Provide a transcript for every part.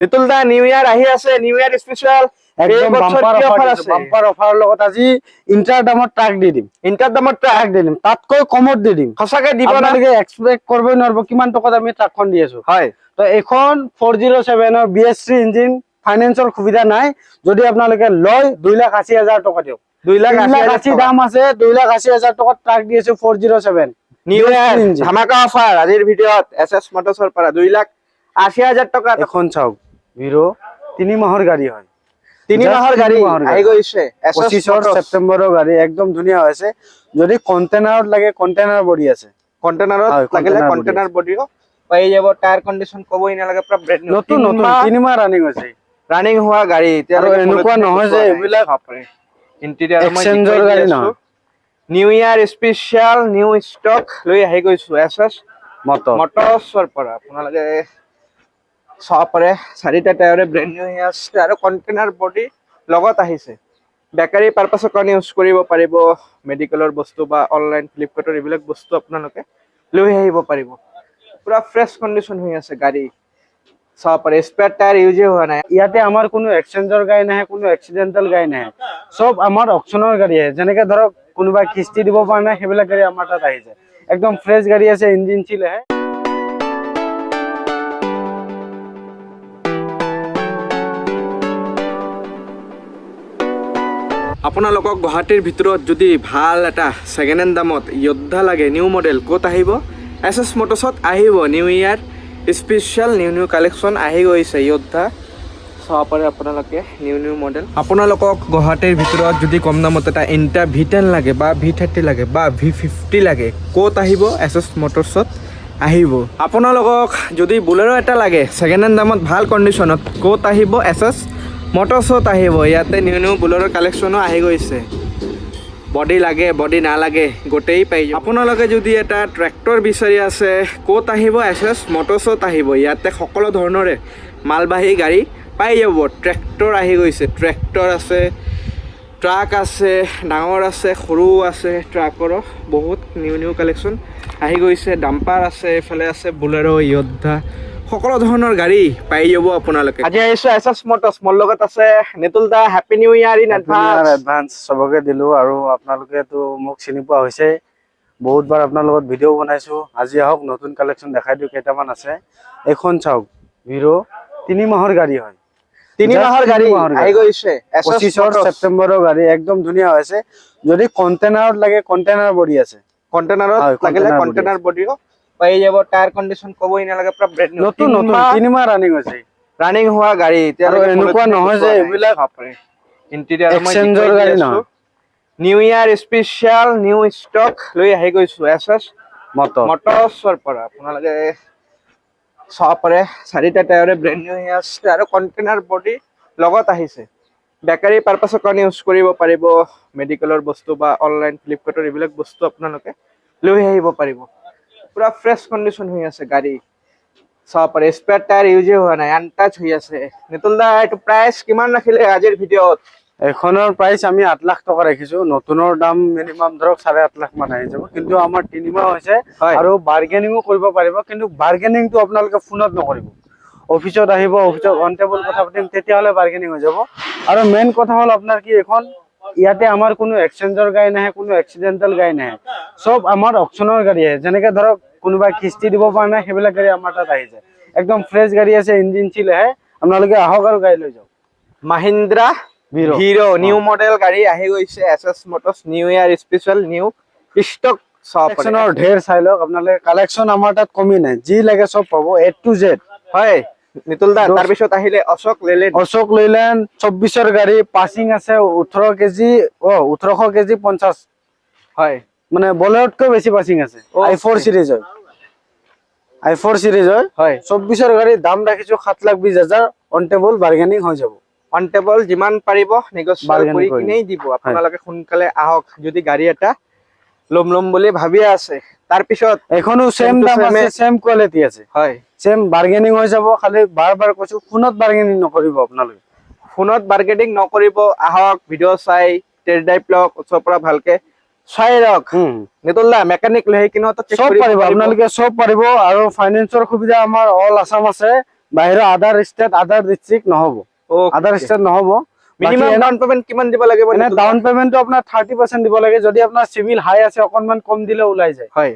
নিতুল দা new ইয়াৰ আহি আছে, new year special একদম বাম্পাৰ অফাৰ লগত আজি ইন্টাৰ দামত ট্ৰাক দি দিম। ইন্টাৰ দামত ট্ৰাক দি দিম, তাতকৈ কমত দি দিম। সঁচাকে দিব না? আপোনালোকে এক্সপেক্ট কৰিবই নোৱাৰিব কিমান টকাত আমি ট্ৰাকখন দি আছো। হয়, তো এখন 407 ৰ BS3 ইঞ্জিন, ফাইনেন্সৰ সুবিধা নাই। যদি আপোনালোকে লয় 2,80,000 টকা দিয়ক। 2,80,000 দাম আছে, 2,80,000 টকাত ট্ৰাক দি আছো 407 নিউ ইয়াৰ ধামাকা অফাৰ আজিৰ ভিডিঅ'ত এসএস মোটৰসৰ পৰা 2,80,000 টকা। এখন চাওক হিৰো 3 মাহৰ গাড়ী হয়, 3 মাহৰ গাড়ী আহি গৈছে। 25 সেপ্টেম্বৰৰ গাড়ী একদম ধুনীয়া হৈছে। যদি কন্টেইনাৰত লাগে কন্টেইনাৰ বডি আছে, কন্টেইনাৰত লাগিলে কন্টেইনাৰ বডিও পাই যাব। টায়াৰ কন্ডিশন কবই নালাগে, পুৰা ব্ৰেন্ড নিউ নতুন 3 মাহ ৰানিং হৈছে। ৰানিং হোৱা গাড়ী আৰু এনেকুৱা নহয় যে এইবিলাক ইন্টেৰিয়ৰ এক্সচেঞ্জৰ গাড়ী নহয়। New year special new stock লৈ আহি গৈছো এসএস মোটৰসৰ পৰা। আপোনালোকে চাব পাৰে 4টা টায়াৰে ব্ৰেন্ড নিউ হৈ আছে আৰু কন্টেইনাৰ বডি লগত আহিছে। বেকাৰী পাৰপাছৰ কাৰণে ইউজ কৰিব পাৰিব। মেডিকেলৰ বস্তু বা অনলাইন ফ্লিপকাৰ্টৰ এইবিলাক বস্তু আপোনালোকে লৈ আহিব পাৰিব। পুৰা ফ্ৰেছ কন্ডিশন হৈ আছে গাড়ী। চাব পাৰে স্পেয়াৰ টায়াৰ ইউজে হোৱা নাই। ইয়াতে আমাৰ কোনো এক্সচেঞ্জৰ গাড়ী নাহে, কোনো এক্সিডেন্টাল গাড়ী নাহে, সব আমাৰ অপচনৰ গাড়ী আহে। যেনেকে ধৰক কোনোবা কিস্তি দিব পৰা নাই সেইবিলাক গাড়ী আমাৰ তাত আহি যায়। একদম ফ্ৰেছ গাড়ী আছে, ইঞ্জিন চিল আহে। আপোনালোকক গুৱাহাটীৰ ভিতৰত যদি ভাল এটা ছেকেণ্ড হেণ্ড দামত য়োদ্ধা লাগে নিউ মডেল, ক'ত আহিব? এসএস মোটরছত আহিব। New year special new collection আহি গৈছে য়োদ্ধা। চাব পাৰে আপোনালোকে নিউ মডেল। আপোনালোকক গুৱাহাটীৰ ভিতৰত যদি কম দামত এটা ইণ্টা V10 লাগে বা V30 লাগে বা V50 লাগে, ক'ত আহিব? এসএস মোটরছত আহিব। আপোনালোকক যদি বুলেৰো এটা লাগে ছেকেণ্ড হেণ্ড দামত ভাল কণ্ডিশ্যনত, ক'ত আহিব? এসএস মোটরসত আহিব। ইয়াতে নিউ বুলেৰো কালেকশ্যনো আহি গৈছে। বডি লাগে বডি নালাগে গোটেই পাই যাব। আপোনালোকে যদি এটা ট্ৰেক্টৰ বিচাৰি আছে, ক'ত আহিব? এসএস মোটৰসত আহিব। ইয়াতে সকলো ধৰণৰে মালবাহী গাড়ী পাই যাব। ট্ৰেক্টৰ আহি গৈছে, ট্ৰেক্টৰ আছে, ট্ৰাক আছে, ডাঙৰ আছে, সৰু আছে। ট্ৰাকৰো বহুত নিউ কালেকশ্যন আহি গৈছে। ডাম্পাৰ আছে, এইফালে আছে বুলেৰো, য়োদ্ধা, সকলো ধৰণৰ গাড়ী পাই যাব আপোনালোকে। আজি আহিছো এসএস মোটৰস, মোৰ লগত আছে নিতুল দা। Happy new year in advance সবকে দিলো। আৰু আপোনালোকেতো মোক চিনি পোৱা হৈছে, বহুতবাৰ আপোনাৰ লগত ভিডিঅ' বনাইছো। আজি আহক নতুন কালেকশ্যন দেখাই দিওঁ। কেইটামান আছে। এখন চাওক হিৰো 3 মাহৰ গাড়ী হয়, 3 মাহৰ গাড়ী আহি গৈছে। 25 সেপ্টেম্বৰৰ গাড়ী একদম ধুনীয়া হৈছে। যদি কন্টেইনাৰত লাগে কন্টেইনাৰ বডি আছে, কন্টেইনাৰত লাগিলে কন্টেইনাৰ বডিও পাই যাব। টায়াৰ কন্ডিশন কবই নালাগে, পুৰা ব্ৰেন্ড নতুন 3 মাহ ৰানিং হৈছে। ৰানিং হোৱা গাড়ী আৰু এনেকুৱা নহয় যে এইবিলাক ইন্টেৰিয়ৰ এক্সচেঞ্জৰ গাড়ী নহয়। New year special new stock লৈ আহি গৈছো এসএস মোটৰসৰ পৰা। আপোনালোকে চাব পাৰে 4টা টায়াৰে ব্ৰেন্ড নিউ হৈ আছে আৰু কন্টেইনাৰ বডি লগত আহিছে। বেকাৰী পাৰপাছৰ কাৰণে ইউজ কৰিব পাৰিব। মেডিকেলৰ বস্তু বা অনলাইন ফ্লিপকাৰ্টৰ এইবিলাক বস্তু আপোনালোকে লৈ আহিব পাৰিব। পুৰা ফ্ৰেছ কন্ডিশন হৈ আছে গাড়ী। চাব পাৰে স্পেয়াৰ টায়াৰ ইউজে হোৱা নাই, আনটাচ হৈ আছে। নিতুল দা এইটো প্ৰাইচ কিমান ৰাখিলে আজিৰ ভিডিঅ'ত? এখনৰ প্ৰাইচ আমি 8 লাখ টকা ৰাখিছো। নতুনৰ দাম মিনিমাম ধৰক 8.5 লাখ মান আহি যাব। কিন্তু আমাৰ 3 মাহ হৈছে আৰু বাৰ্গেনিংও কৰিব পাৰিব। কিন্তু বাৰ্গেনিংটো আপোনালোকে ফোনত নকৰিব, অফিচত আহিব, অফিচত অন টেবল কথা পাতিম, তেতিয়াহ'লে বাৰ্গেনিং হৈ যাব। আৰু মেইন কথা হ'ল আপোনাৰ কি, এখন ইয়াতে আমাৰ কোনো এক্সচেঞ্জৰ গাড়ী নাহে, কোনো এক্সিডেন্টাল গাড়ী নাহে, সব আমাৰ অপচনৰ গাড়ী আহে। যেনেকে ধৰক কোনোবা কিস্তি দিব পৰা নাই সেইবিলাক গাড়ী আমাৰ তাত আহি যায়। একদম ফ্ৰেছ গাড়ী আছে, ইঞ্জিন চিল আহে। আপোনালোকে আহক আৰু গাড়ী লৈ যাওক। মাহিন্দ্ৰা হিৰো নিউ মডেল গাড়ী আহি গৈছে SS motors. New year special new stock. কালেকশ্যনৰ ঢেৰ চাই লওক আপোনালোকে। কালেকশ্যন আমাৰ তাত কমি নাই, যি লাগে সব পাব, A to Z। হয় নিতুল দা, তাৰপিছত আহিলে অশোক লেলেণ্ড। 24ৰ গাড়ী, পাছিং আছে 18 কেজি 1800 কেজি 50। হয়, মানে বলেৰোতকৈ বেছি পাছিং আছে। i4 সিৰিজ হয়, i4 সিৰিজ হয়। 24ৰ গাড়ী দাম ৰাখিছো 7,20,000। অন টেবল বাৰ্গেনিং হৈ যাব। অন টেবল যিমান পাৰিব নেগোচিয়েট কৰি কিনেই দিব। আপোনালোকে সোনকালে আহক যদি গাড়ী এটা লম বুলি ভাবি আছে। তাৰপিছত এখনো সেম দাম আছে, সেম কোৱালিটি আছে। হয়, সেম বাৰ্গেনিং হৈ যাব। খালি বাৰ কৈছো ফোনত বাৰ্গেনিং নকৰিব আপোনালোকে। ফোনত বাৰ্গেনিং নকৰিব, আহক ভিডিঅ' চাই টেষ্ট ড্ৰাইভ লওক, ওচৰৰ পৰা ভালকে চাই লওক। নিতুল দা মেকানিক লৈ কিনে সব পাৰিব আপোনালোকে, সব পাৰিব। আৰু ফাইনেন্সৰ সুবিধা আমাৰ অল আসাম আছে। বাহিৰৰ আদাৰ ষ্টেট আদাৰ ডিস্ট্ৰিক্ট নহব, আদাৰ ষ্টেট নহব। মিনিমাম ডাউন পেমেন্ট কিমান দিব লাগিব? এনে ডাউন পেমেন্টটো আপোনাৰ 30% দিব লাগে। যদি আপোনাৰ সিভিল হাই আছে অকনমান কম দিলে ওলাই যায়। হয়,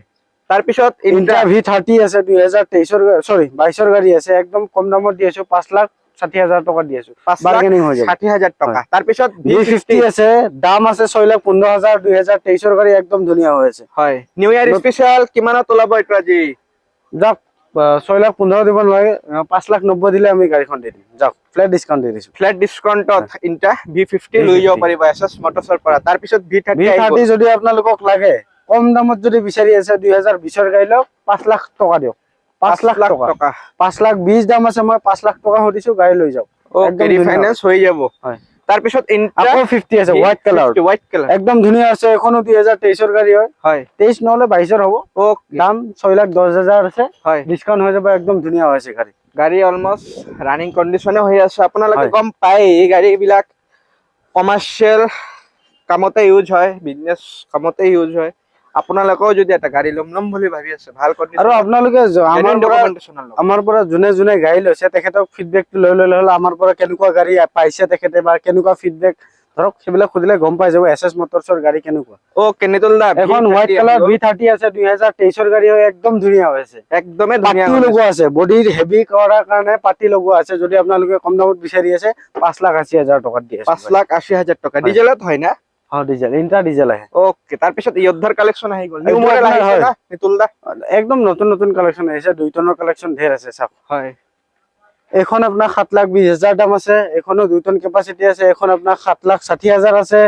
তাৰ পিছত ইন্ট্ৰা V30 আছে 22 গাড়ী আছে, একদম কম দামত দি আছো, 5,60,000 টকা দি আছো, বাৰ্গেনিং হৈ যাব। 60,000 টকা। তাৰ পিছত V50 আছে, দাম আছে 6,15,000, 2023 গাড়ী, একদম ধুনীয়া হৈ আছে। হয়, নিউ ইয়াৰ স্পেশাল কিমানত ওলাব এইটো আজি? যাওক 6,15,000 দিব নালাগে, 5,90,000 দিলে আমি গাড়ীখন দি দিম। যাওক, ফ্লেট ডিসকাউন্ট দি দিছো। ফ্লেট ডিসকাউন্টত ইন্টা V50 লৈ যাব পাৰিব এছএছ মটৰছৰ পৰা। তাৰ পিছত V30 যদি আপোনালোকক লাগে, কম দামত যদি বিচাৰি আছে 2020 গাড়ী লওক, 5 লাখ টকা দিয়ক। 5 লাখ টকা, 5,20,000 দাম আছে, মই 5 লাখ টকা সুধিছো, গাড়ী লৈ যাওক, একদম ৰিফাইনেন্স হৈ যাব। হয়, তাৰ পিছত আকৌ 50 আছে হোৱাইট কালাৰ, একদম ধুনীয়া আছে, এখনো 2023 গাড়ী হয়। হয়, 23 নহলে 22 হ'ব। দাম 6,10,000 আছে। হয়, ডিসকাউন্ট হৈ যাব, একদম ধুনীয়া হৈছে গাড়ী। গাড়ী অলমোস্ট ৰানিং কণ্ডিশনে হৈ আছে। আপোনালোকে গম পায় এই গাড়ীবিলাক কমাৰ্চিয়েল কামতে ইউজ হয়, বিজনেছ কামতে ইউজ হয়। আপোনালোকেও যদি এটা গাড়ী ল'ম বুলি ভাবি আছে, ভাল কণ্ডিশ্যন, আৰু আপোনালোকে আমাৰ পৰা যোনে যোনে গাড়ী লৈছে তেখেতক ফিডবেকটো লৈ ল'লে হ'ল, আমাৰ পৰা কেনেকুৱা গাড়ী পাইছে তেখেতে বা কেনেকুৱা ফিডবেক ধৰক সেইবিলাক সুধিলে গম পাই যাব এছএছ মটৰছৰ গাড়ী কেনেকুৱা। নিতুল দা, এখন হোৱাইট কালাৰ V30 আছে, 2023 গাড়ী হয়, একদম ধুনীয়া হৈ আছে, একদমে ধুনীয়া পাটি লগোৱা আছে, বডিৰ হেভি কৰাৰ কাৰণে পাটি লগোৱা আছে। যদি আপোনালোকে কম দামত বিচাৰি আছে 5,80,000 টকাত দিয়ে, 5,80,000 টকা। ডিজেলত হয় না? ডিজেল, ইন্ট্ৰা ডিজেল আহে। তাৰ পিছত য়োদ্ধাৰ কালেকচন আহি গ'ল, নিউ মডেল আহিছে না নিতুল দা? একদম নতুন নতুন কালেকচন আহিছে, 2 টনৰ কালেকচন ঢেৰ আছে চাওক। হয়, এখন আপোনাৰ 7,20,000 দাম আছে, এখনো 2 টন কেপাসিটি আছে, এখন আপোনাৰ 7,60,000 আছে,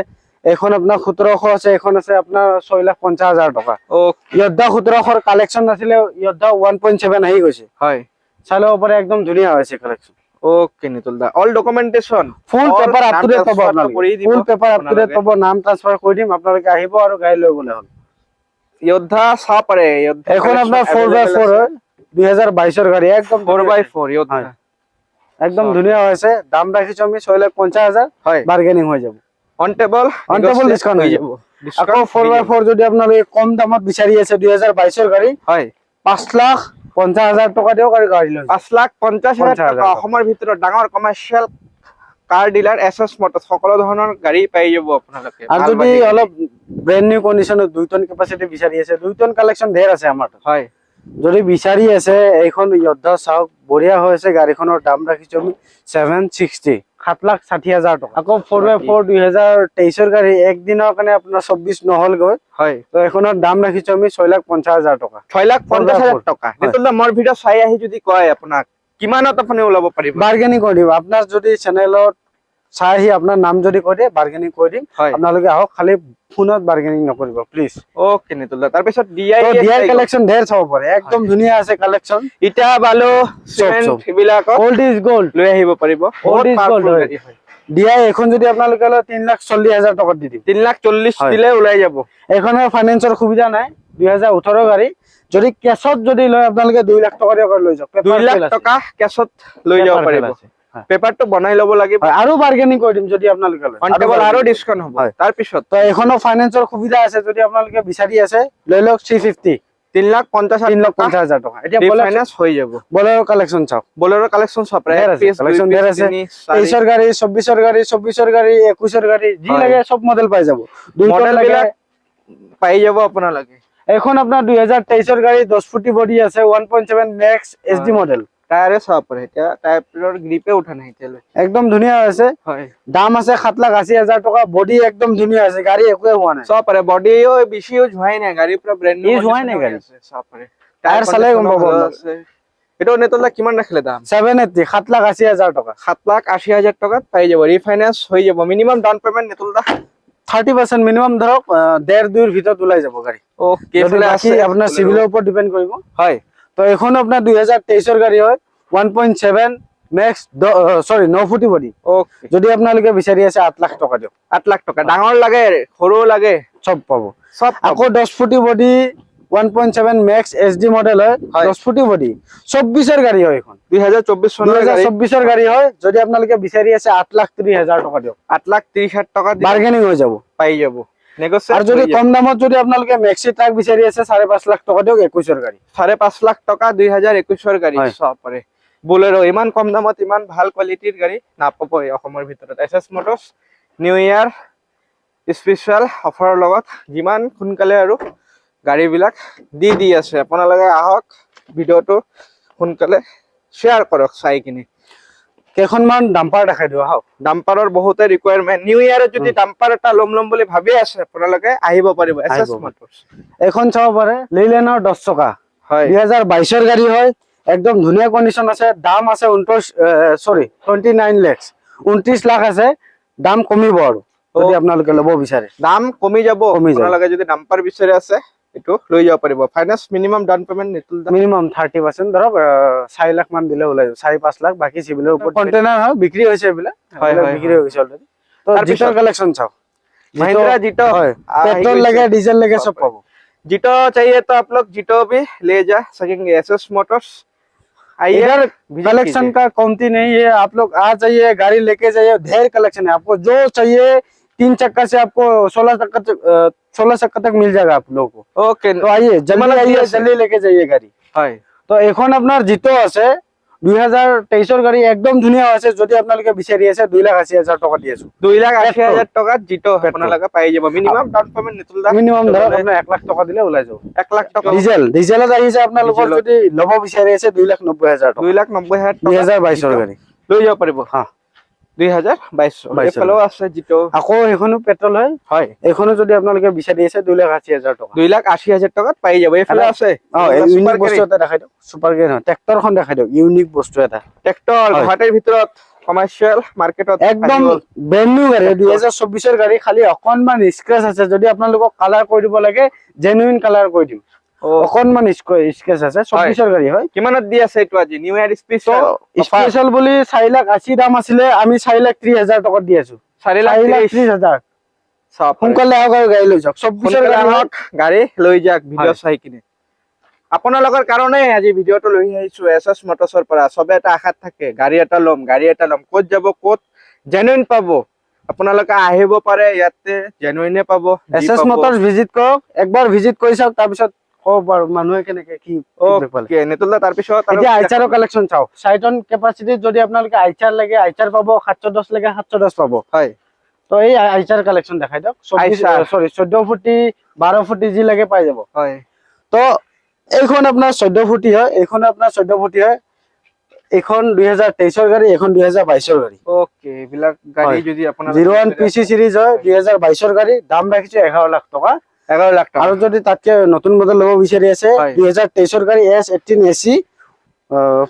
এখন আপোনাৰ 1700 আছে, এখন আছে আপোনাৰ 6,50,000 টকা। য়োদ্ধা 1700 কালেকচন নাছিলে, য়োদ্ধা 1.7 আহি গৈছে। হয়, চাই ল'ব পাৰে, একদম ধুনীয়া হৈছে কালেকচন। নিতুল দা, all documentation full paper up to date পাব, আপোনালোকে full paper up to date পাব, নাম ট্ৰান্সফাৰ কৰি দিম, আপোনালোকে আহিব আৰু গাড়ী লৈ গ'লে হ'ল। য়োদ্ধা চাব পাৰে, এখন আপোনাৰ 4x4 হয়, 2022 গাড়ী, একদম 4x4 য়োদ্ধা, একদম ধুনীয়া হৈছে। দাম ৰাখিছো আমি 6,50,000, বাৰ্গেনিং হৈ যাব, অন টেবল ডিসকাউন্ট হৈ যাব। আকৌ 4x4 যদি আপোনালোকে কম দামত বিচাৰি আছে 2022 গাড়ী, হয়, 5,50,000 টকা দিয়ক আৰু গাড়ী লৈ 5,50,000 টকা। অসমৰ ভিতৰত ডাঙৰ কমাৰ্চিয়েল কাৰ ডিলাৰ এছএছ মটৰছ, সকলো ধৰণৰ গাড়ী পাই যাব আপোনালোকে। আৰু যদি অলপ ব্ৰেন্ড নিউ কন্ডিশনত 2 টন কেপাসিটি বিচাৰি আছে, 2 টন কালেকচন ঢেৰ আছে আমাৰ তাত। হয়, যদি বিচাৰি আছে এইখন য়োদ্ধা চাওক, বঢ়িয়া হৈ আছে। গাড়ীখনৰ দাম ৰাখিছো আমি 760, 7,60,000 টকা। আকৌ 4x4 2023 গাড়ী, একদিনৰ কাৰণে আপোনাৰ 24 নহল গৈ। হয়, তো এখনৰ দাম ৰাখিছো আমি 6,50,000 টকা। 6,50,000 টকা। নিতুল দা, মোৰ ভিডিও চাই আহি যদি কয় আপোনাক কিমানত আপুনি ওলাব পাৰিব? বাৰ্গেনিং কৰি দিব। আপোনাৰ যদি চেনেলত চাই আহি আপোনাৰ নাম যদি কৈ দিয়ে, বাৰ্গেনিং কৰি দিম। আপোনালোকে আহক, খালি ফোনত বাৰ্গেনিং নকৰিব প্লিজ। নিতুল দা, তাৰপিছত ডিআই কালেকচন ঢেৰ চাব পাৰে, একদম ধুনীয়া আছে কালেকচন। ইটা বালু সিমেন্ট এইবিলাক গোল্ড ইজ গোল্ড লৈ আহিব পাৰিব। গোল্ড ইজ গোল্ড হয়। ডিআই এখন যদি আপোনালোকে লয় 3,40,000 টকাত দি দিম। 3,40,000 দিলে ওলাই যাব। এখনৰ ফাইনেন্সৰ সুবিধা নাই, 2018 গাড়ী। যদি কেছত যদি লয় আপোনালোকে 2 লাখ টকা দিয়ে লৈ যাওক, 2 লাখ টকা কেছত লৈ যাব পাৰিব। পেপাৰটো বনাই ল'ব লাগিব, আৰু বাৰ্গেনিং কৰি দিম যদি আপোনালোকে লয়, আৰু ডিসকাউন্ট হ'ব। তাৰ পিছত তো এখনো ফাইনেন্সৰ সুবিধা আছে, যদি আপোনালোকে বিচাৰি আছে লৈ লওক 350, 3,50,000 টকা। এতিয়া ফাইনান্স হৈ যাব। বলেৰো কালেকচন চাওক, বলেৰো কালেকচন চাওক, কালেকচন ঢেৰ আছে। 23 গাড়ী, 24 গাড়ী, 24 গাড়ী, 21 গাড়ী, যি লাগে সব মডেল পাই যাব। মডেল বিলাক পাই যাব আপোনালোকে। এখন আপোনাৰ 2023 গাড়ী, 10 ফুটি বডি আছে, 1.7 ম্যাক্স এসডি মডেল। টায়ারে চাপ পৰে, এতিয়া টায়াৰৰ গ্ৰিপে উঠা নাই এতিয়ালৈ, একদম ধুনীয়া আছে। হয়, দাম আছে 7,80,000 টকা। বডি একদম ধুনীয়া আছে, গাড়ী একোৱে হোৱা নাই। চাপ পৰে, বডিও বেছি ইউজ হোৱাই নাই, গাড়ী পুৰা ব্ৰ্যান্ড নিউ ইউজ হোৱাই নাই গাড়ী। চাপ পৰে, টায়াৰ চালে গম পাব আছে। এটা নেতলা কিমান ৰাখিলে দাম? 780, 7,80,000 টকা। 7,80,000 টকাত পাই যাব, ৰিফাইনান্স হৈ যাব। মিনিমাম ডাউন পেমেন্ট নেতলা 30% মিনিমাম ধৰক 1.5-2 ভিতৰত ওলাই যাব গাড়ী। ওকে, আপোনাৰ সিভিলৰ ওপৰত ডিপেন্ড কৰিব। হয়, তো এখন আপনার 2023 গাড়ী হয়, 1.7 ম্যাক্স 9 ফুটি বডি। ওকে, যদি আপোনালোকে বিচাৰি আছে 8 লাখ টকা দিয়ক। 8 লাখ টকা, ডাঙৰ লাগে সৰু লাগে সব পাব, সব। আকৌ 10 ফুটি বডি 1.7 ম্যাক্স এসডি মডেল হয়, 10 ফুটি বডি, 24 গাড়ী হয় এখন, 2024 গাড়ী হয়। যদি আপোনালোকে বিচাৰি আছে 8,30,000 টকা দিয়ক। 8,30,000 টকা বাৰ্গেনিং হৈ যাব, পাই যাব। আৰ যদি কম দামত যদি আপোনালোকে ম্যাক্সি ট্ৰাক বিচাৰি আছে 5.5 লাখ টকা দিয়ক, 21 গাড়ী। 5.5 লাখ টকা 2021 গাড়ী সব পৰে। বুলেৰো ইমান কম দামত ইমান ভাল কোৱালিটিৰ গাড়ী নাপাবই অসমৰ ভিতৰত। এছএছ মটৰ্ছ নিউ ইয়াৰ স্পেচিয়েল অফাৰৰ লগত যিমান সোনকালে আৰু গাড়ীবিলাক দি আছে। আপোনালোকে আহক, ভিডিঅ'টো সোনকালে শ্বেয়াৰ কৰক চাই কিনে। কেইখনমান ডাম্পাৰ দেখাই দিওঁ আহক। ডাম্পাৰৰ বহুতে ৰিকুৱাৰমেণ্ট, নিউ ইয়াৰত যদি ডাম্পাৰ এটা ল'ম বুলি ভাবি আছে আপোনালোকে আহিব পাৰিব এছএছ মটৰ্ছ। এখন চাব পাৰে লেইলেনৰ 10 চকা, হয় 2022 গাড়ী হয়, একদম ধুনীয়া কণ্ডিশ্যন আছে। দাম আছে 29 লাখ, 29 লাখ আছে। দাম কমিব আৰু যদি আপোনালোকে ল'ব বিচাৰে, দাম কমি যাব। আপোনালোকে যদি ডাম্পাৰ বিচাৰি আছে এইটো লৈ যাব পাৰিব। Finance minimum down payment minimum 30% ধৰক 4 লাখ মান দিলে ওলাই যাব, 4-5 লাখ। বাকি চিভিলৰ ওপৰত কন্টেইনাৰ হয়, বিক্ৰী হৈছে এইবিলাক, বিক্ৰী হৈ গৈছে অলৰেডি। তো জিতৰ কালেকশন চাও, महिंद्रा जीतो হয়, পেট্রোল লাগে ডিজেল লাগে সব পাবো। जीतो चाहिए तो आप लोग जीतो भी ले जा सकेंगे। एसएस मोटर्स आइए, इधर कलेक्शन का कमती नहीं है। आप लोग आ जाइए, गाड़ी लेके जाइए, ढेर कलेक्शन है। आपको जो चाहिए 3 चक्का से आपको 16 चक्का तक मिल जाएगा आप लोगों को। ओके, तो आइए, जल्दी आइए, जल्दी लेके जाइए गाड़ी। হয়। তো এখন আপনার জিতো আছে 2023 গাড়ী, একদম ধুনীয়া আছে। যদি আপোনালোকে বিচাৰি আছে 2,80,000 টকা দি আছো। 2,80,000 টাকাত জিতো আপোনালোকে পাই যাব। মিনিমাম ডাউন পেমেন্ট নিতুল দা মিনিমাম ধৰক আপোনাৰ 1 লাখ টকা দিলে ওলাই যাব। 1 লাখ টাকা ডিজেলত আহিছে আপোনালোকৰ যদি ল'ব বিচাৰি আছে 2,90,000 টকা, 2,90,000 টাকা 2022 গাড়ী লৈ যাব পাৰিব। হা 2022 এফালেও আছে জিতো। আকৌ এখনো পেট্ৰল হয়, হয়। এখনো যদি আপোনালোকে বিচাৰি আছে 2,80,000 টকা, 2,80,000 টাকাত পাই যাব। এফালে আছে ইউনিক বস্তু এটা দেখাই দিওঁ। সুপাৰ গেৰ নহয়, ট্ৰেক্টৰখন দেখাই দিওঁ। ইউনিক বস্তু এটা, ট্ৰেক্টৰ গুৱাহাটীৰ ভিতৰত কমাৰ্চিয়েল মাৰ্কেটত একদম ব্ৰেণ্ড নিউ গাড়ী, 2024 গাড়ী। খালি অকনমান স্ক্ৰেচ আছে, যদি আপোনালোকক কালাৰ কৰি দিব লাগে জেনুইন কালাৰ কৰি দিম। অকনমান স্ক্ৰেচ আছে, 24 গাড়ী হয়। কিমানত দি আছে এইটো আজি নিউ ইয়াৰ স্পেশাল বুলি 4,80,000 দাম আছিলে, আমি 4,30,000 টকাত দি আছো। 4,30,000 সোনকালে আহক আৰু গাড়ী লৈ যাওক। 24 গাড়ী লৈ যাওক। ভিডিঅ' চাই কিনে আপোনালোকৰ কাৰণে আজি ভিডিঅ'টো লৈ আহিছো এছএছ মটৰ্ছৰ পৰা। সবে এটা আশাত থাকে গাড়ী এটা ল'ম, ক'ত যাব, ক'ত জেনুইন পাব। আপোনালোকে আহিব পাৰে, ইয়াতে জেনুইনে পাব। এছএছ মটৰ্ছ ভিজিট কৰক, একবাৰ ভিজিট কৰি চাওক, তাৰপিছত ক'ব পাৰো মানুহে কেনেকে কি ওকে নেতুল দা। তাৰপিছত এতিয়া আইচাৰৰ কালেকশন চাওক। 6 টন কেপাচিটিত যদি আপোনালোকে আইচাৰ লাগে আইচাৰ পাব, 710 লাগে 710 পাব। হয়, তো এই আইচাৰ কালেকশন দেখাই দিয়ক। 14 ফুটি 12 ফুটি যি লাগে পাই যাব। হয়, তো এইখন আপোনাৰ 14 ফুটি হয়, এইখন আপোনাৰ 14 ফুটি হয়। এইখন 2023 গাড়ী, এইখন 2022 গাড়ী। ওকে, এইবিলাক গাড়ী যদি আপোনালোকে 01 পিসি সিরিজ হয়, 2022 গাড়ী। দাম ৰাখিছো 11 লাখ টকা। 11 লাখ টাকা। আৰু যদি তাতকে নতুন মডেল ল'ব বিচাৰি আছে 2023 গাড়ী S18 AC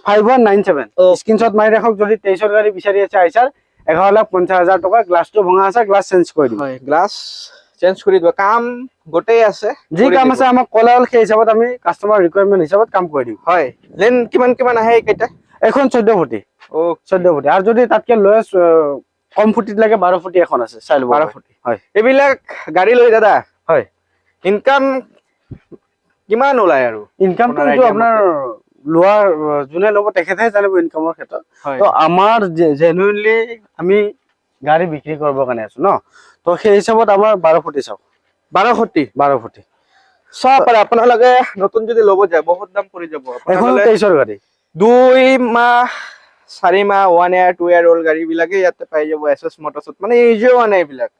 5197 স্ক্ৰিনশ্বট মাৰি ৰাখক। যদি 23 গাড়ী বিচাৰি আছে আইচাৰ 11,50,000 টকা। গ্লাছটো ভঙা আছে, গ্লাছ চেঞ্জ কৰি দিম। হয়, গ্লাছ চেঞ্জ কৰি দিব। কাম গোটেই আছে, যি কাম আছে আমাক ক'লে হ'ল, সেই হিচাপত আমি কাস্টমাৰ ৰিকুৱাৰমেণ্ট হিচাপত কাম কৰি দিম। হয়, লেন কিমান আহে এইকেইটা? এখন 14 ফুটি। ও 14 ফুটি। আৰু যদি তাতকে লৈ কম ফুটিত লাগে 12 ফুটি এখন আছে, চাই ল'ব। 12 ফুটি। হয়, এইবিলাক গাড়ী লৈ দাদা হয়, ইনকাম কিমান ওলাই? আৰু ইনকামটো আপোনাৰ লোৱাৰ যোনে ল'ব তেখেতেহে জানিব ইনকামৰ ক্ষেত্ৰত। তো আমাৰ জেনুইনলি আমি গাড়ী বিক্ৰী কৰিবৰ কাৰণে আছো ন। তো সেই হিচাপত আমাৰ 12 ফুটি চাওক। 12 ফুটি চাব পাৰে আপোনালোকে। নতুন যদি ল'ব যায় বহুত দাম পৰি যাব। এখন 23 গাড়ী, 2 মাহ 4 মাহ 1 ইয়াৰ 2 ইয়াৰ অল্ড গাড়ী বিলাকে ইয়াতে পাই যাব এছএছ মটৰ্ছত। মানে ইউজে হোৱা নাই এইবিলাক,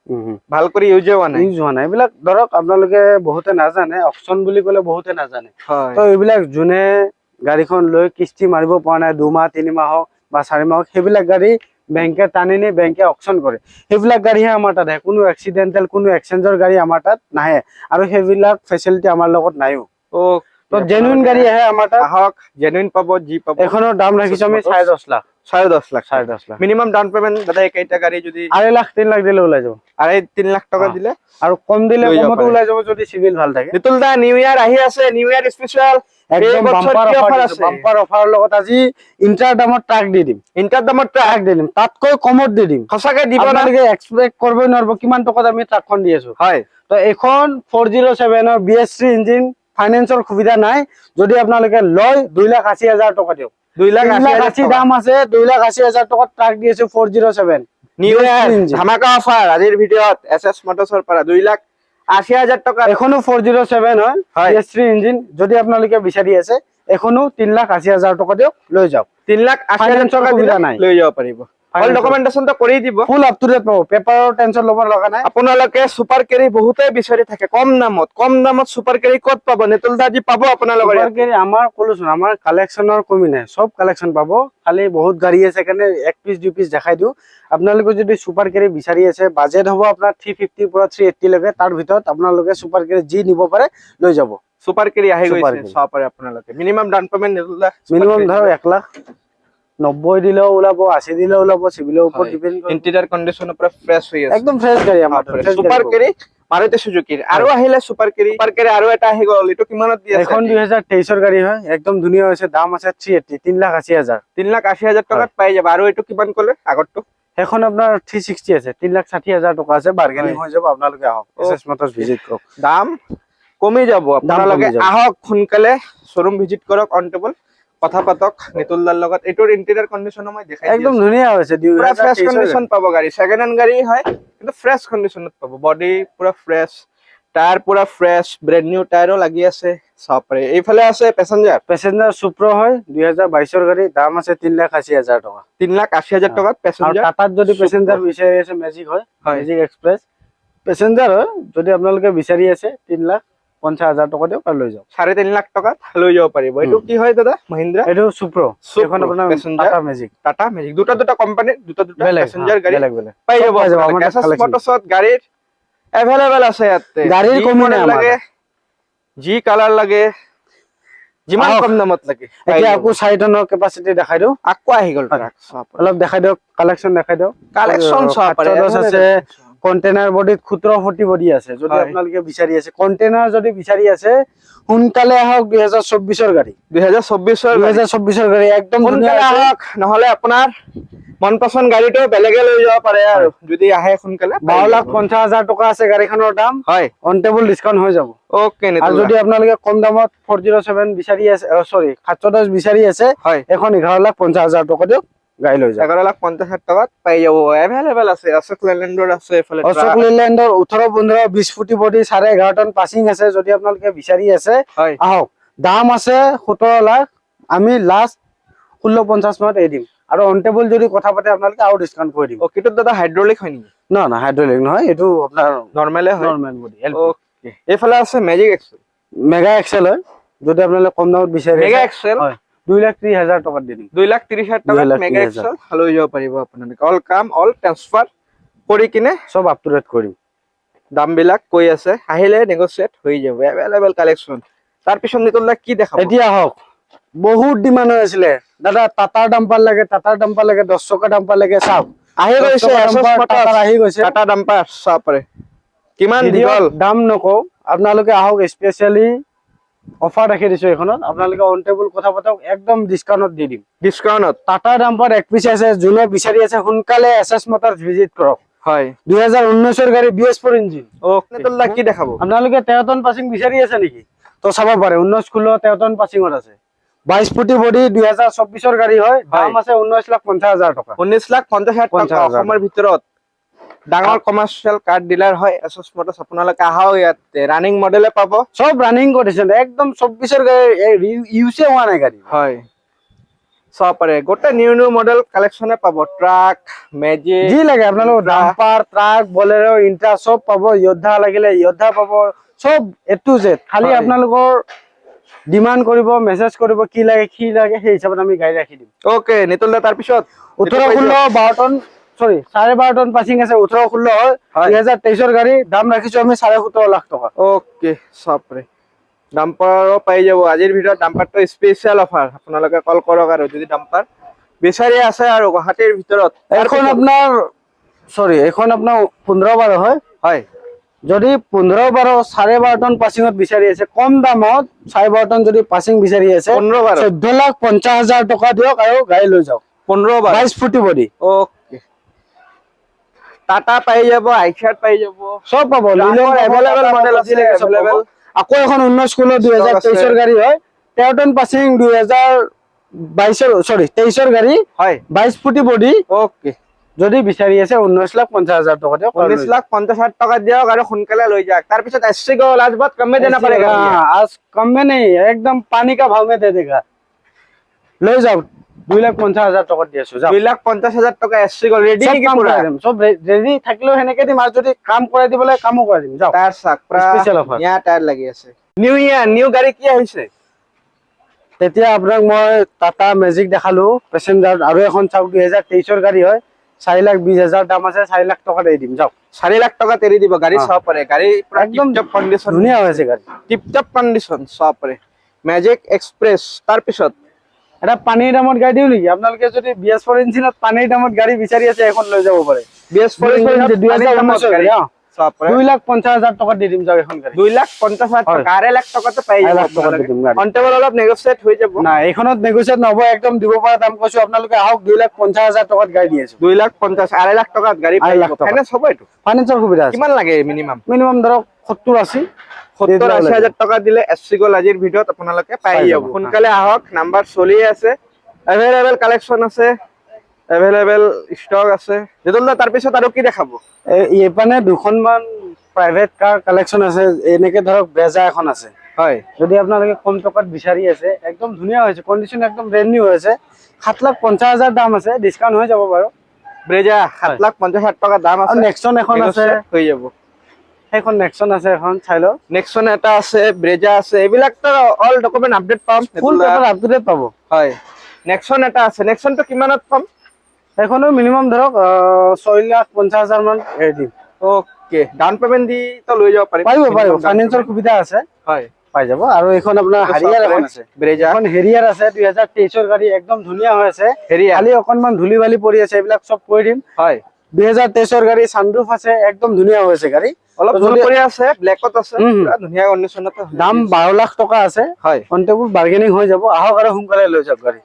ভাল কৰি ইউজে হোৱা নাই। এইবিলাক ধৰক আপোনালোকে বহুতে নাজানে, অপচন বুলি ক'লে বহুতে নাজানে। তো এইবিলাক যোনে গাড়ীখন লৈ কিস্তি মাৰিব পৰা নাই, 2 মাহ 3 মাহ হওক বা 4 মাহ হওক, সেইবিলাক গাড়ী বেংকে টানি নি বেংকে অকশ্যন কৰে। সেইবিলাক গাড়ীহে আমাৰ তাত আহে। কোনো এক্সিডেণ্টেল, কোনো এক্সচেঞ্জৰ গাড়ী আমাৰ তাত নাহে, আৰু সেইবিলাক ফেচিলিটি আমাৰ লগত নাইও। তো জেনুইন গাড়ী আহে আমাৰ তাত। আহক, জেনুইন পাব, যি পাব। এখনৰ দাম ৰাখিছো আমি 10.5 lakh. 10.5 lakh minimum down payment দাদা। এইকেইটা গাড়ী যদি 2.5 লাখ 3 লাখ দিলে ওলাই যাব। 2.5-3 লাখ টকা দিলে, আৰু কম দিলে কমতো ওলাই যাব যদি সিভিল ভাল থাকে। নিতুল দা নিউ ইয়াৰ আহি আছে, নিউ ইয়াৰ স্পেচিয়েল একদম বাম্পাৰ অফাৰ লগত আজি ইন্টাৰ দামত ট্ৰাক দি দিম। তাতকৈ কমত দি দিম। সঁচাকে দিব না, এক্সপেক্ট কৰিবই নোৱাৰিব কিমান টকাত আমি ট্ৰাকখন দি আছো। হয়, তো এইখন 407 BS3 ইঞ্জিন, ফাইনেন্সৰ সুবিধা নাই। যদি আপোনালোকে লয় 2,80,000 টকা দিয়ক। 2,80,000 দাম আছে, 2,80,000 টকাত ট্ৰাক দি আছো 407 নিউ ইয়াৰ ধামাকা অফাৰ আজিৰ ভিডিঅ'ত এছএছ মটৰ্ছৰ পৰা 2,80,000 টকা। এখনো 407 হয়, BS3 ইঞ্জিন। যদি আপোনালোকে বিচাৰি আছে এখনো 3,80,000 টকা দিয়ক, লৈ যাওক। 3,80,000 টকা সুবিধা দিলে নাই। লৈ যাব পাৰিব। অল ডকুমেন্টেশনটো কৰি দিব। ফুল আপ টু ডেট পাব, পেপাৰৰ টেনচন ল'ব লগা নাই। আপোনালোকে সুপাৰ কেৰি বহুতেই বিচাৰি থাকে কম দামত সুপাৰ কেৰি ক'ত পাব? নিতুল দা আজি পাব আপোনালোকৰ সুপাৰ ইয়াত। কেৰি আমাৰ ক'লোচোন, আমাৰ কালেকশ্যনৰ কমি নাই, চব কালেকশ্যন পাব। খালি বহুত গাড়ী আছে কাৰণে এক পিচ দুই পিচ দেখাই দিওঁ। আপোনালোকে যদি সুপাৰ কেৰি বিচাৰি আছে, বাজেট হ'ব আপোনাৰ 350 পৰা 380 লৈকে, তাৰ ভিতৰত আপোনালোকে সুপাৰ কেৰি যি নিব পাৰে লৈ যাব। সুপাৰ কেৰি আহি সুপাৰ গৈছে, কেৰি। চাব পাৰে আপোনালোকে। মিনিমাম ডাউন পেমেন্ট নিতুল দা মিনিমাম ধৰক 1,90,000 দিলেও ওলাব, 80 দিলেও ওলাব, চিভিলৰ ওপৰত ডিপেণ্ড কৰে। ইন্টেৰিয়ৰ কন্ডিশনৰ পৰা ফ্ৰেছ হৈ আছে। একদম ফ্ৰেছ গাড়ী আমাৰ সুপাৰ কেৰি মাৰুতি সুজুকিৰ। আৰু আহিলে সুপাৰ কেৰি আৰু এটা আহি গ'ল, এইটো কিমানত দি আছে? এখন 2023ৰ গাড়ী হয়, একদম ধুনীয়া হৈছে। দাম আছে 380, 3,80,000। 3,80,000 টকাত পাই যাব। আৰু এইটো কিমান ক'লে আগৰটো? এখন আপোনাৰ 360 আছে, 3,60,000 টকা আছে। বাৰ্গেনিং হৈ যাব, আপোনালোকে আহক, এছএছ মটৰ্ছ ভিজিট কৰক। দাম কমি যাব, আপোনালোকে আহক সোনকালে, শ্বৰুম ভিজিট কৰক, অন টেবল কথা পাতক নিতুল দাৰ লগত। এইটোৰ ইন্টেৰিয়ৰ কন্ডিশনো মই দেখাই একদম ধুনীয়া হৈছে। পুৰা ফ্ৰেছ কন্ডিশন পাব গাড়ী। সেকেন্ড হেণ্ড গাড়ী হয় কিন্তু ফ্ৰেছ কন্ডিশনত পাব। বডি পুৰা ফ্ৰেছ, টায়াৰ পুৰা ফ্ৰেছ, ব্ৰেণ্ড নিউ টায়াৰো লাগি আছে, চাব পাৰে। এইফালে আছে পেছেঞ্জাৰ সুপ্ৰ হয়, 2022ৰ গাড়ী। দাম আছে 3,80,000 টকা। 3,80,000 টকাত আৰু পেছেঞ্জাৰ। টাটাত যদি পেছেঞ্জাৰ বিচাৰি আছে, মেজিক হয়, মেজিক এক্সপ্ৰেছ পেছেঞ্জাৰ হয়। যদি আপোনালোকে বিচাৰি আছে, 3,50,000 টকা দিয়ক আৰু লৈ যাওক। 3.5 লাখ টকাত লৈ যাব পাৰিব। এইটো কি হয় দাদা? মহিন্দ্ৰা এইটো সুপ্ৰ, এখন আপোনাৰ টাটা মেজিক। টাটা মেজিক, দুটা কোম্পানী, দুটা পেছেঞ্জাৰ গাড়ী বেলেগ পাই যাব। আমাৰ তাত এছএছ collection। মটৰ্ছত গাড়ীৰ এভেইলেবল আছে ইয়াতে। গাড়ীৰ যি কমি নাই model আমাৰ লাগে, যি কালাৰ লাগে, যিমান আহক। কম দামত লাগে। এতিয়া আকৌ 4 টনৰ কেপাচিটি দেখাই দিওঁ। আকৌ আহি গ'ল ট্ৰাক। অলপ দেখাই দিয়ক, কালেকশ্যন দেখাই দিয়ক। কালেকশ্যন চাব পাৰে। 710 আছে, কন্টেইনাৰ বডিত 17 ফুটি বডি আছে। যদি আপোনালোকে বিচাৰি আছে, কন্টেইনাৰ যদি বিচাৰি আছে, সোনকালে আহক। 2024ৰ গাড়ী, 2024ৰ গাড়ী একদম ধুনীয়া সোনকালে আছে। আহক, নহলে আপোনাৰ মন পছন্দ গাড়ীটো বেলেগে লৈ যাব পাৰে আৰু যদি আহে সোনকালে। 12,50,000 টকা আছে গাড়ীখনৰ দাম। হয়, অন টেবল ডিসকাউন্ট হৈ যাব। ওকে। আৰু যদি আপোনালোকে কম দামত 407 বিচাৰি আছে, সৰি 710 বিচাৰি আছে, হয়, এখন 11,50,000 টকা দিয়ক, গাড়ী লৈ যাওক। 11,50,000 টকাত পাই যাব। এভেইলেবল আছে। অশোক লেলেণ্ডৰ আছে এইফালে। অশোক লেলেণ্ডৰ 18, 15, 20 ফুটি বডি, 11.5 টন পাছিং আছে। যদি আপোনালোকে বিচাৰি আছে, হয়, আহক। দাম আছে 17 লাখ, আমি লাষ্ট 16,50 মানত এৰি দিম। আৰু অন টেবল যদি কথা পাতে আপোনালোকে আৰু ডিসকাউন্ট কৰি দিম। কিটো দাদা হাইড্ৰলিক হয় নেকি? না হাইড্ৰলিক নহয়, এইটো আপোনাৰ নৰ্মেলে হয়, নৰ্মেল বডি। ওকে। এইফালে আছে মেজিক এক্সেল, মেগা এক্সেল হয়। যদি আপোনালোকে কম দামত বিচাৰে, মেগা এক্সেল হয়, 2,30,000 টকাত দি দিম। 2,30,000 টকাত মেগা এক্সেল লৈ যাব পাৰিব আপোনালোকে। অল কাম, অল ট্ৰান্সফাৰ কৰি কিনে সব আপ টু ডেট কৰিম। দাম বিলাক কৈ আছে, আহিলে নেগোচিয়েট হৈ যাব। Available collection. তাৰপিছত নিতুল দা কি দেখাব? এতিয়া আহক। বহুত ডিমান্ড হৈ আছিলে, দাদা টাটাৰ ডাম্পাৰ লাগে, 10 চকা ডাম্পাৰ লাগে। চাওক আহি গৈছে, টাটাৰ আহি গৈছে। টাটা ডাম্পাৰ চাব পাৰে। কিমান ভিডিঅ'ত দীঘল, দাম নকওঁ, আপোনালোকে আহক। স্পেচিয়েলি অফাৰ ৰাখি দিছো এইখনত। আপোনালোকে অন টেবল কথা পাতক, একদম ডিসকাউন্টত দি দিম। ডিসকাউন্টত টাটা ডাম্পাৰ এক পিচ আছে। যোনে বিচাৰি আছে সোনকালে এছএছ মটৰ্ছ ভিজিট কৰক। হয়, 2019ৰ গাড়ী, BS4 ইঞ্জিন। ওকে। নিতুল দা কি দেখাব? আপোনালোকে 13 টন পাছিং বিচাৰি আছে নেকি? তো চাব পাৰে। 19 ষোল্ল 13 টন পাছিঙত আছে। 22 ফুটি বডি, 2024ৰ গাড়ী হয়। দাম আছে 19,50,000 টকা। 19,50,000 টকা। অসমৰ ভিতৰত ডাঙৰ কমাৰ্চিয়েল কাৰ ডিলাৰ হয় এছএছ মটৰ্ছ। আপোনালোকে আহক, ইয়াতে ৰানিং মডেলে পাব। সব ৰানিং কন্ডিশন, একদম 24ৰ গাড়ী, ইউজে হোৱা নাই গাড়ী। হয়, চাব পাৰে। গোটেই নিউ মডেল কালেকশ্যনে পাব। ট্ৰাক, মেজিক, যি লাগে আপোনালোক, ডাম্পাৰ, ট্ৰাক, বলেৰো, ইন্ট্ৰা সব পাব। যোদ্ধা লাগিলে যোদ্ধা পাব, সব A to Z। খালি আপোনালোকৰ ডিমান্ড কৰিব, মেছেজ কৰিব, কি লাগে সেই হিচাপত আমি গাড়ী ৰাখি দিম। ওকে নিতুল দা। তাৰপিছত 18, 16, 12 টন, সৰি 12.5 টন পাছিং আছে। 18, 16 হয়, 2023ৰ গাড়ী। দাম ৰাখিছো আমি 17.5 লাখ টকা। ওকে, চাব পাৰে। ডাম্পাৰো পাই যাব। আজিৰ ভিডিঅ'ত ডাম্পাৰটো স্পেচিয়েল অফাৰ। আপোনালোকে কল কৰক আৰু যদি ডাম্পাৰ বিচাৰি আছে আৰু গুৱাহাটীৰ ভিতৰত। এখন আপোনাৰ 15-12 হয়। হয়, যদি 15-12, 12.5 টন পাছিঙত বিচাৰি আছে, কম দামত 12.5 টন যদি পাছিং বিচাৰি আছে, 15-12, 14,50,000 টকা দিয়ক আৰু গাড়ী লৈ যাওক। 15-12, 22 ফুটি বডি। ওকে। টাটা পাই যাব, আইচাৰ পাই যাব, সব পাব। এভেইলেবল মডেল আছে, এভেইলেবল। আকৌ এখন 19 ষোল্ল 2023ৰ গাড়ী হয়। 13 টন পাছিং, 23ৰ গাড়ী হয়। 22 ফুটি বডি। ওকে। যদি বিচাৰি আছে 19,50,000 টকা দিয়ক। 19,50,000 টকা দিয়ক আৰু সোনকালে লৈ যাওক। তাৰপিছত এসছি को आज बहुत कम में देना पड़ेगा। आज कम में नहीं, एकदम पानी का भाव में दे देगा। লৈ যাওক। 2,50,000 টকা দি আছো যাওক 2,50,000 টকা এসি গল রেডি চব কি কাম পুরা কৰাই দিম চব ৰেডি থাকিলেও সেনেকে দিম আৰু যদি কাম কৰাই দিবলে কামো কৰাই দিম যাওক টায়ার সাকরা Special offer. নিয়া টায়ার লাগি আছে নিউ ইয়ার নিউ গাড়ি কি আহিছে তেতিয়া আপোনাক মই টাটা মেজিক দেখালো পেছেঞ্জাৰ আৰু এখন চাওক 2023 গাড়ী হয় 4,20,000 দাম আছে 4 লাখ টকা দি দিম যাওক 4 লাখ টাকা তেরি দিব গাড়ি সব পরে গাড়ি পুরা একদম টিপটপ কন্ডিশন ধুনীয়া হৈছে গাড়ী টিপটপ কন্ডিশন সব পরে ম্যাজিক এক্সপ্রেস তার পিছত এটা পানীৰ দামত গাড়ী দিও নেকি আপোনালোকে যদি BS4 ইঞ্জিনত পানীৰ দামত গাড়ী বিচাৰি আছে এখন লৈ যাব পাৰে BS4 গাড়ী সব পরে 2,50,000 টকা দি দিম যাওক এখন গাড়ী 2,50,000 টাকা 2 লাখ টাকা তো পাই 2 যাব লাখ টকা দি দিম গাড়ী কন্টেবল অলপ নেগোশিয়েট হৈ যাব না এইখনত নেগোচিয়েট নহব একদম দিব পৰা দাম কৈছো আপোনালোকে আহক 2,50,000 টকাত গাড়ী দি আছো 2,50,000 2.5 লাখ টাকাত গাড়ি পাই 2.5 যাব লাখ টাকা। ফাইনান্স হ'ব এটো ফাইনেন্সৰ সুবিধা আছে কিমান লাগে মিনিমাম মিনিমাম ধৰক 70-80 70-80,000 টাকা দিলে এসি গল আজিৰ ভিডিঅ'ত আপোনালোকে পাই পাই যাব যাব। সোনকালে আহক নাম্বাৰ চলি আছে এভেইলেবল কালেকচন আছে এভেইলেবল ষ্টক আছে যেদল তাৰ পিছত আৰু কি দেখাব এইপানে দুখনমান প্ৰাইভেট কাৰ কালেকচন আছে এনেকে ধৰক ব্ৰেজা এখন আছে হয় যদি আপোনালোকে কম টকাত বিচাৰি আছে একদম ধুনীয়া হৈছে কন্ডিশন একদম ব্ৰেন্ড নিউ হৈছে 7,50,000 দাম আছে ডিসকাউন্ট হৈ যাব বাৰু ব্ৰেজা 7,50,000 টকা দাম আৰু আছে নেক্সন এখন আছে হৈ যাব সেইখন নেক্সন আছে এখন চাই লও নেক্সন এটা আছে ব্ৰেজা আছে এইবিলাক তো অল ডকুমেন্ট আপডেট পাম ফুল পেপাৰ আপডেট পাব হয় নেক্সন এটা আছে নেক্সনটো কিমানত পাম সেইখনো মিনিমাম ধৰক 6,50,000 মান দিম ওকে ডাউন পেমেন্ট দি তো লৈ যাব পাৰিম পাৰিব ফাইনেন্সৰ সুবিধা আছে হয় পাই যাব আৰু এইখন আপোনাৰ হাৰিয়াৰ এখন আছে ব্ৰেজা এখন হেৰিয়াৰ আছে 2023 গাড়ী একদম ধুনীয়া হৈ আছে হেৰিয়া খালি অকনমান ধুলি বালি পৰি আছে এইবিলাক চব কৰি দিম হয় 2023 গাড়ী সানৰুফ আছে একদম ধুনীয়া হৈ আছে গাড়ী অলপ ধুলি পৰি আছে ব্লেকত আছে হুম। পুৰা ধুনীয়া কন্ডিশনত দাম 12 লাখ টকা আছে হয় কন্টেবল বাৰ্গেনিং হৈ যাব আহক আৰু সোনকালে লৈ যাওক গাড়ী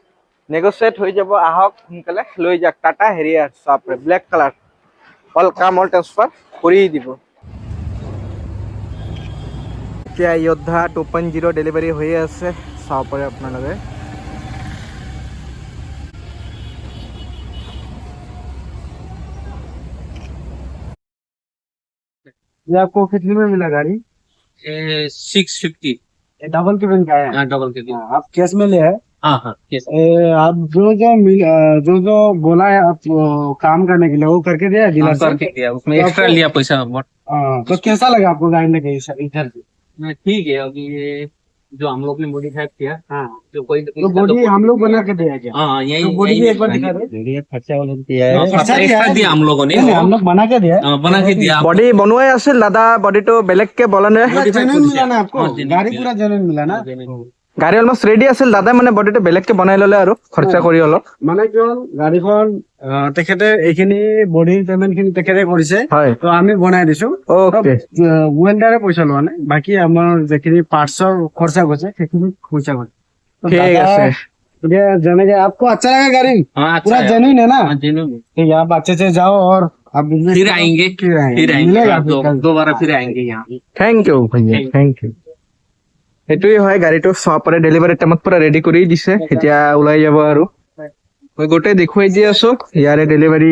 নেগোশিয়েট হৈ যাব আহক সোনকালে লৈ যাক টাটা হেৰিয়াৰ সব ব্লেক কালাৰ অল কাম অল ট্ৰান্সফাৰ কৰি দিব এতিয়া যোদ্ধা 2.0 ডেলিভাৰী হৈ আছে চাব পাৰে আপোনালোকে ये आपको कितने में मिला गाड़ी 650 डबल केबिन का है हाँ डबल के दिन आप कैश में ले है हाँ हाँ yes. आप जो बोला है आप काम करने के लिए वो करके दिया है डीलर हाँ, करके दिया उसमें तो एक्स्ट्रा आपको- लिया पैसा बट तो कैसा लगा आपको गाड़ी लगे इधर से ठीक है अभी ये जो हम लोग ने मॉडिफाई किया हाँ जो कोई तो बॉडी हम लोग बना के दिया क्या हाँ यही तो बॉडी भी एक बार दिखा दे खर्चा खर्चा दिया एक्स्ट्रा है? दिया हम लोगों ने नहीं, हम लोग बना के दिया है। हाँ, बना के दिया বডি বনোৱাই আছিল দাদা বডিটো বেলেগকে বলানে पूरा जेन्युइन मिला ना आपको हाँ, genuine गाड़ी मिला। पूरा जेन्युइन मिला ना গাড়ী অলমষ্ট ৰেডি আছিল দাদাই মানে বডিটো বেলেগকে বনাই ললে আৰু খৰচা কৰি অলপ মানে কি হ'ল গাড়ীখন তেখেতে এইখিনি বডিৰ পেমেন্ট খিনি তেখেতে কৰিছে হয় তো আমি বনাই দিছো ওকে ৱেল্ডাৰে পইচা লোৱা নাই বাকী আমাৰ যিখিনি পাৰ্টছৰ খৰচা গৈছে সেইখিনি পইচা গৈছে তো ঠিক দাদা, আছে ये जेनेके आपको अच्छा लगा गाड़ी हाँ अच्छा पूरा है। जेन्युइन है ना हाँ, genuine है। ठीक है आप अच्छे से जाओ और आप business फिर करो, आएंगे फिर आएंगे फिर आएंगे मिलेगा हाँ, फिर कल। दोबारा फिर आएंगे यहाँ থেংক ইউ ভাইয়া থেংক ইউ সেইটোৱে হয় গাড়ীটো চাব পাৰে ডেলিভাৰী টাইমত পুৰা ৰেডি কৰি দিছে এতিয়া ওলাই যাব আৰু মই গোটেই দেখুৱাই দি আছো ইয়াৰে ডেলিভাৰী